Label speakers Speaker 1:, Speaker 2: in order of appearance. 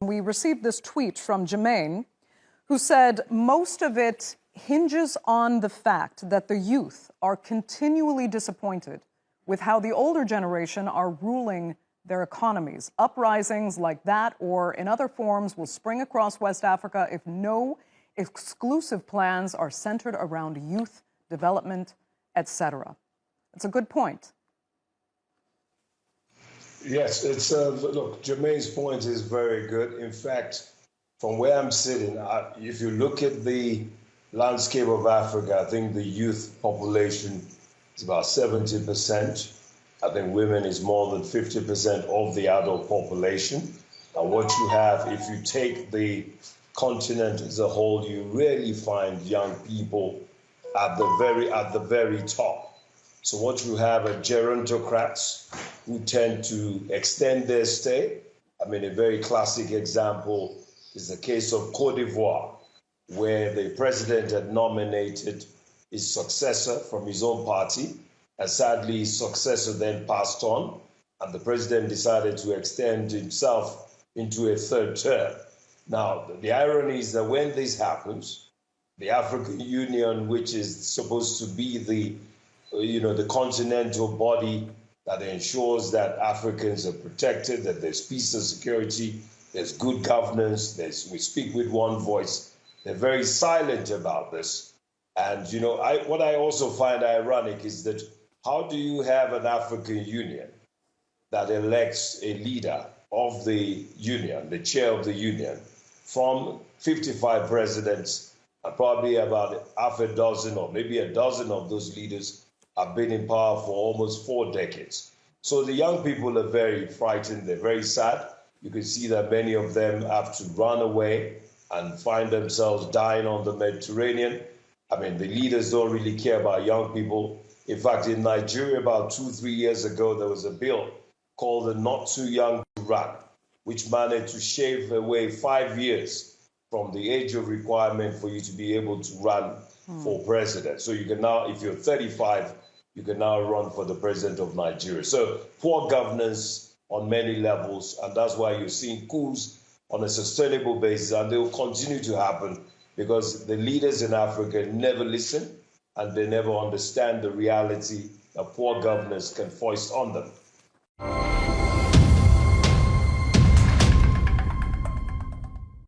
Speaker 1: We received this tweet from Jermaine, who said most of it hinges on the fact that the youth are continually disappointed with how the older generation are ruling their economies. Uprisings like that or in other forms will spring across West Africa if no exclusive plans are centered around youth development, etc. It's a good point.
Speaker 2: Yes, it's look, Jermaine's point is very good. In fact, from where I'm sitting, if you look at the landscape of Africa, I think the youth population is about 70%. I think women is more than 50% of the adult population. And what you have, if you take the continent as a whole, you really find young people at the very top. So what you have are gerontocrats who tend to extend their stay. I mean, a very classic example is the case of Côte d'Ivoire, where the president had nominated his successor from his own party, and sadly his successor then passed on, and the president decided to extend himself into a third term. Now, the irony is that when this happens, the African Union, which is supposed to be the continental body that ensures that Africans are protected, that there's peace and security, there's good governance, we speak with one voice. They're very silent about this. And, what I also find ironic is that how do you have an African Union that elects a leader of the union, the chair of the union, from 55 presidents, and probably about half a dozen or maybe a dozen of those leaders have been in power for almost 4 decades. So the young people are very frightened, they're very sad. You can see that many of them have to run away and find themselves dying on the Mediterranean. I mean, the leaders don't really care about young people. In fact, in Nigeria, about 2-3 years ago, there was a bill called the Not Too Young to Run, which managed to shave away 5 years from the age of requirement for you to be able to run for president. So you can now, if you're 35, you can now run for the president of Nigeria. So poor governance on many levels, and that's why you're seeing coups on a sustainable basis, and they will continue to happen because the leaders in Africa never listen and they never understand the reality that poor governance can foist on them.